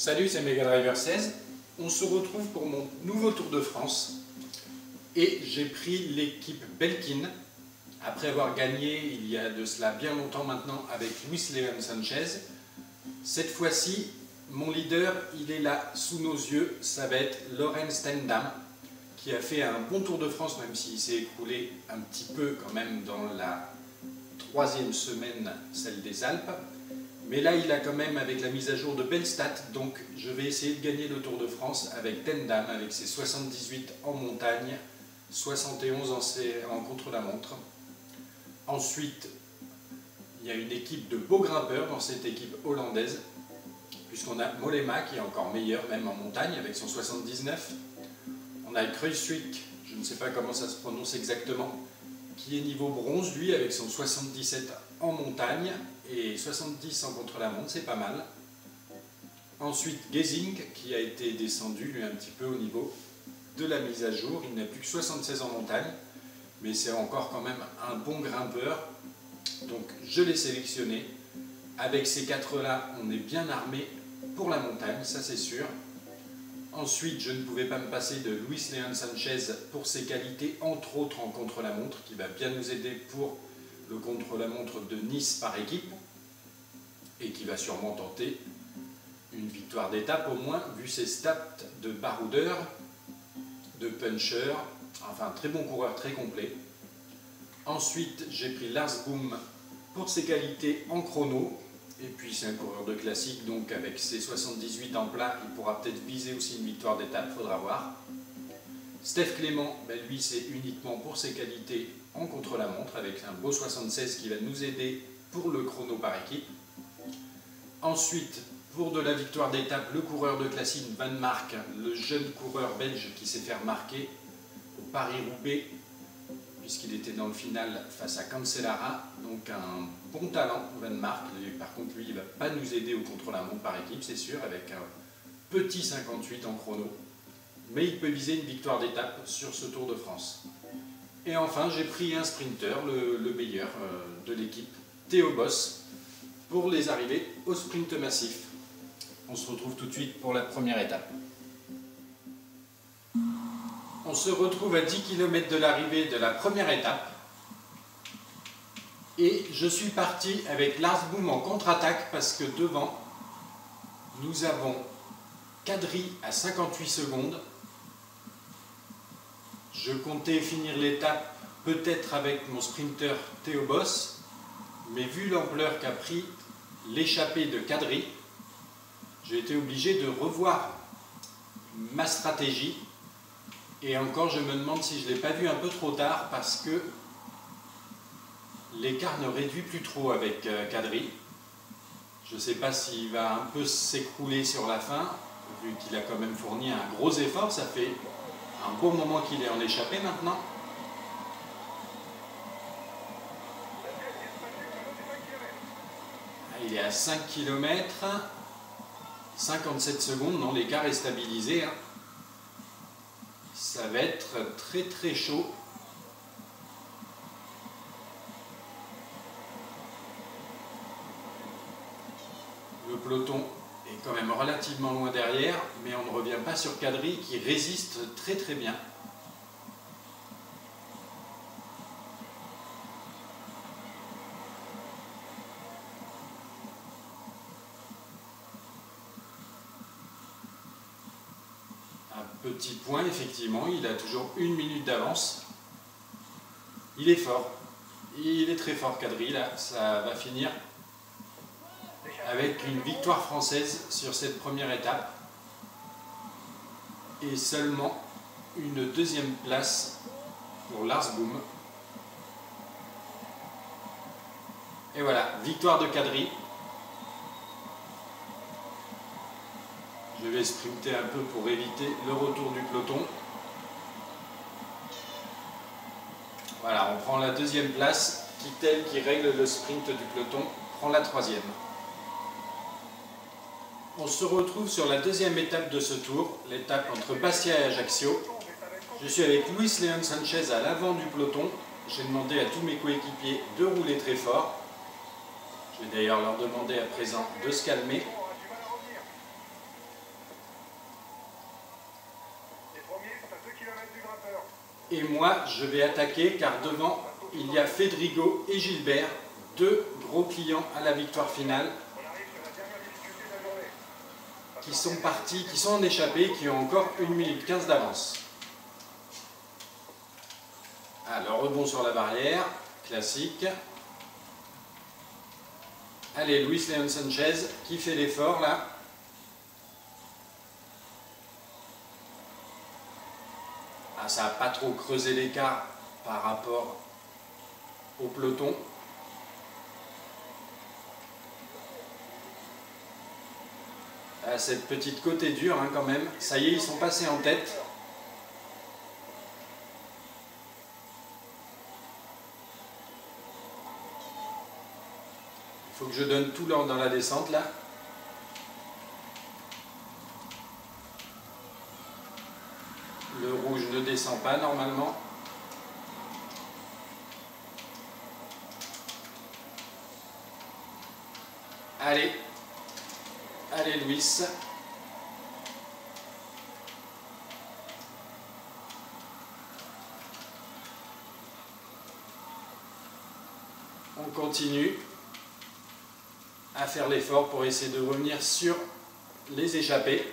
Salut, c'est Megadriver 16. On se retrouve pour mon nouveau Tour de France et j'ai pris l'équipe Belkin après avoir gagné il y a de cela bien longtemps maintenant avec Luis Leon Sanchez. Cette fois-ci, mon leader, il est là sous nos yeux, ça va être Laurens Stendam qui a fait un bon Tour de France même s'il s'est écroulé un petit peu quand même dans la troisième semaine, celle des Alpes. Mais là, il a quand même avec la mise à jour de Bellstat, donc je vais essayer de gagner le Tour de France avec Stendam, avec ses 78 en montagne, 71 en contre-la-montre. Ensuite, il y a une équipe de beaux grimpeurs dans cette équipe hollandaise, puisqu'on a Mollema qui est encore meilleur, même en montagne, avec son 79. On a Kruijswijk, je ne sais pas comment ça se prononce exactement, qui est niveau bronze, lui, avec son 77 en montagne et 70 en contre-la-montre, c'est pas mal. Ensuite, Gesink, qui a été descendu, lui, un petit peu au niveau de la mise à jour. Il n'a plus que 76 en montagne, mais c'est encore quand même un bon grimpeur. Donc, je l'ai sélectionné. Avec ces quatre-là, on est bien armé pour la montagne, ça c'est sûr. Ensuite, je ne pouvais pas me passer de Luis Leon Sanchez pour ses qualités, entre autres en contre-la-montre, qui va bien nous aider pour le contre-la-montre de Nice par équipe, et qui va sûrement tenter une victoire d'étape au moins, vu ses stats de baroudeur, de puncher, enfin très bon coureur, très complet. Ensuite, j'ai pris Lars Boom pour ses qualités en chrono, et puis c'est un coureur de classique, donc avec ses 78 en plat, il pourra peut-être viser aussi une victoire d'étape, faudra voir. Steph Clément, ben lui c'est uniquement pour ses qualités en contre-la-montre, avec un beau 76 qui va nous aider pour le chrono par équipe. Ensuite, pour de la victoire d'étape, le coureur de classique Van Mark, le jeune coureur belge qui s'est fait remarquer au Paris-Roubaix, puisqu'il était dans le final face à Cancellara, donc un bon talent, Van Mark. Par contre, lui, il ne va pas nous aider au contre-la-montre par équipe, c'est sûr, avec un petit 58 en chrono. Mais il peut viser une victoire d'étape sur ce Tour de France. Et enfin, j'ai pris un sprinter, le meilleur de l'équipe, Théo Boss, pour les arrivées au sprint massif. On se retrouve tout de suite pour la première étape. On se retrouve à 10 km de l'arrivée de la première étape. Et je suis parti avec Lars Boom en contre-attaque parce que devant, nous avons Kadri à 58 secondes. Je comptais finir l'étape peut-être avec mon sprinter Théo Boss, mais vu l'ampleur qu'a pris l'échappée de Kadri, j'ai été obligé de revoir ma stratégie. Et encore, je me demande si je ne l'ai pas vu un peu trop tard parce que l'écart ne réduit plus trop avec Kadri. Je ne sais pas s'il va un peu s'écrouler sur la fin, vu qu'il a quand même fourni un gros effort. Ça fait un bon moment qu'il est en échappée maintenant. Il est à 5 km, 57 secondes, non, l'écart est stabilisé. Hein. Ça va être très très chaud. Le peloton est quand même relativement loin derrière, mais on ne revient pas sur Kadri qui résiste très très bien. Petit point, effectivement, il a toujours 1 minute d'avance. Il est fort. Il est très fort, Kadri. Là, ça va finir avec une victoire française sur cette première étape. Et seulement une deuxième place pour Lars Boom. Et voilà, victoire de Kadri. Je vais sprinter un peu pour éviter le retour du peloton. Voilà, on prend la deuxième place. Kittel, qui règle le sprint du peloton, prend la troisième. On se retrouve sur la deuxième étape de ce tour, l'étape entre Bastia et Ajaccio. Je suis avec Luis Leon Sanchez à l'avant du peloton. J'ai demandé à tous mes coéquipiers de rouler très fort. Je vais d'ailleurs leur demander à présent de se calmer. Et moi, je vais attaquer car devant, il y a Fedrigo et Gilbert, deux gros clients à la victoire finale, qui sont partis, qui sont en échappée, qui ont encore 1 minute 15 d'avance. Ah, le rebond sur la barrière, classique. Allez, Luis Leon Sanchez qui fait l'effort là. Ah, ça n'a pas trop creusé l'écart par rapport au peloton. Ah, cette petite côte est dure hein, quand même. Ça y est, ils sont passés en tête. Il faut que je donne tout l'ordre dans la descente là. Le rouge ne descend pas normalement. Allez, allez Luis. On continue à faire l'effort pour essayer de revenir sur les échappées.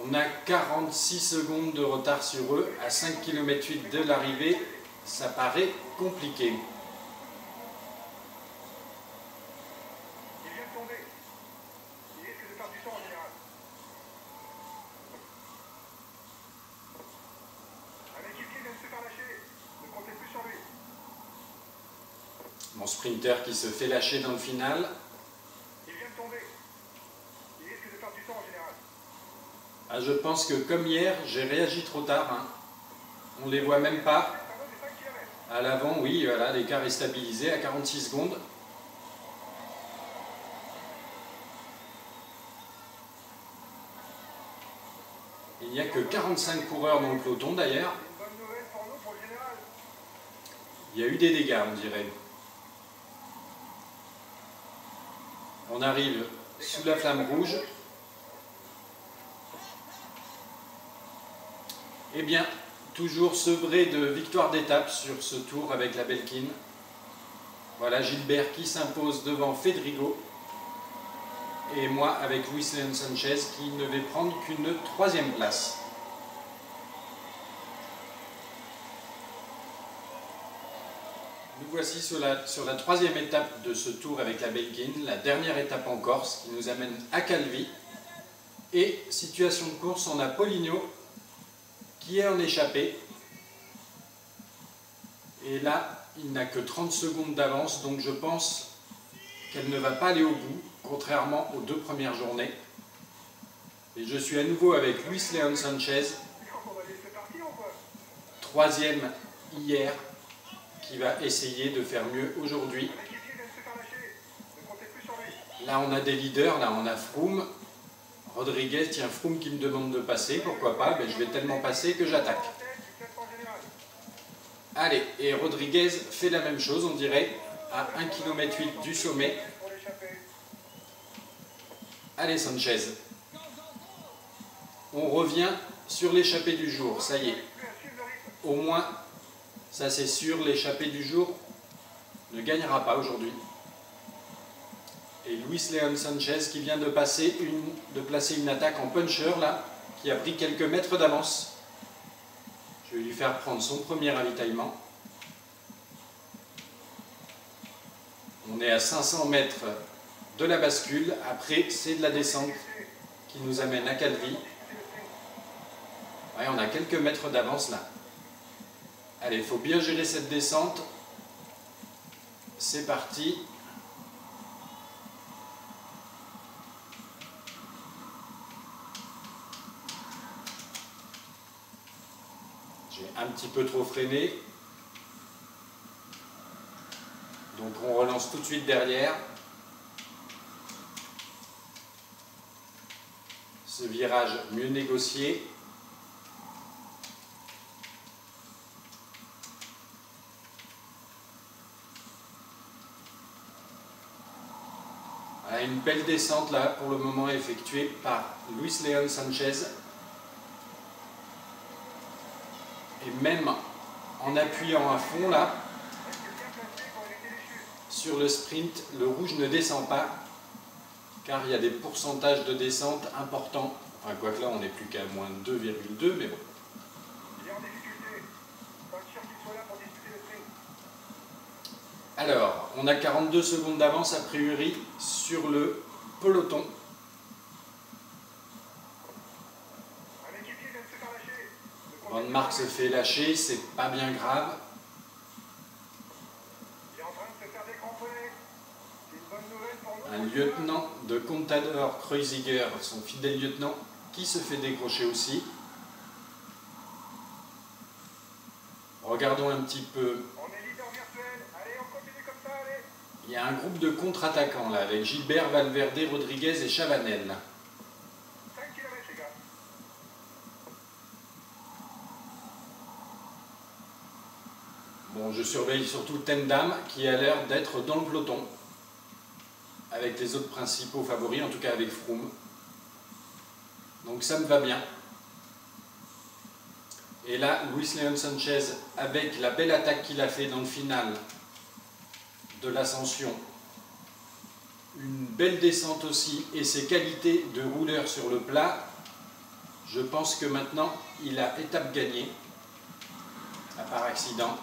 On a 46 secondes de retard sur eux, à 5 km 8 de l'arrivée, ça paraît compliqué. Mon sprinter qui se fait lâcher dans le final. Ah, je pense que comme hier, j'ai réagi trop tard. Hein. On ne les voit même pas. À l'avant, oui, voilà, l'écart est stabilisé à 46 secondes. Il n'y a que 45 coureurs dans le peloton d'ailleurs. Il y a eu des dégâts, on dirait. On arrive sous la flamme rouge. Eh bien, toujours sevré de victoire d'étape sur ce tour avec la Belkin. Voilà Gilbert qui s'impose devant Fedrigo. Et moi avec Luis Leon Sanchez qui ne va prendre qu'une 3e place. Nous voici sur la 3e étape de ce tour avec la Belkin, la dernière étape en Corse qui nous amène à Calvi. Et situation de course, on a Poligno qui est en échappée. Et là, il n'a que 30 secondes d'avance, donc je pense qu'elle ne va pas aller au bout, contrairement aux 2 premières journées. Et je suis à nouveau avec Luis Leon Sanchez, 3e hier, qui va essayer de faire mieux aujourd'hui. Là, on a des leaders, là, on a Froome, Rodriguez, tiens, Froome qui me demande de passer, pourquoi pas, ben, je vais tellement passer que j'attaque. Allez, et Rodriguez fait la même chose, on dirait, à 1 km 8 du sommet. Allez, Sanchez. On revient sur l'échappée du jour, ça y est. Au moins, ça c'est sûr, l'échappée du jour ne gagnera pas aujourd'hui. Et Luis Leon Sanchez qui vient de placer une attaque en puncher là, qui a pris quelques mètres d'avance. Je vais lui faire prendre son premier ravitaillement. On est à 500 mètres de la bascule. Après, c'est de la descente qui nous amène à Calvi. Ouais, on a quelques mètres d'avance là. Allez, il faut bien gérer cette descente. C'est parti. J'ai un petit peu trop freiné. Donc on relance tout de suite derrière. Ce virage mieux négocié. Voilà, une belle descente là pour le moment effectuée par Luis León Sánchez. Et même en appuyant à fond là, sur le sprint, le rouge ne descend pas, car il y a des pourcentages de descente importants. Enfin, quoique là, on n'est plus qu'à moins 2,2, mais bon. Alors, on a 42 secondes d'avance a priori sur le peloton. Van Mark se fait lâcher, c'est pas bien grave. Un lieutenant de Contador Kreuziger, son fidèle lieutenant, qui se fait décrocher aussi. Regardons un petit peu. Il y a un groupe de contre-attaquants là, avec Gilbert, Valverde, Rodriguez et Chavanel. Bon, je surveille surtout Tendam qui a l'air d'être dans le peloton, avec les autres principaux favoris, en tout cas avec Froome. Donc ça me va bien. Et là, Luis León Sánchez, avec la belle attaque qu'il a fait dans le final de l'ascension, une belle descente aussi, et ses qualités de rouleur sur le plat, je pense que maintenant, il a étape gagnée, à part accident.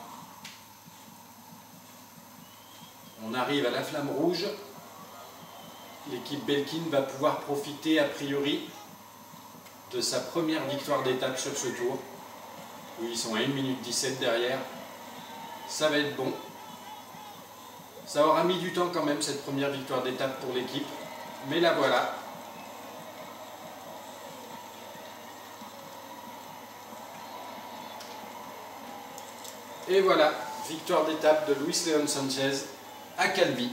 On arrive à la flamme rouge. L'équipe Belkin va pouvoir profiter a priori de sa première victoire d'étape sur ce tour. Où ils sont à 1 minute 17 derrière. Ça va être bon. Ça aura mis du temps quand même cette première victoire d'étape pour l'équipe. Mais la voilà. Et voilà, victoire d'étape de Luis León Sánchez à Calvi.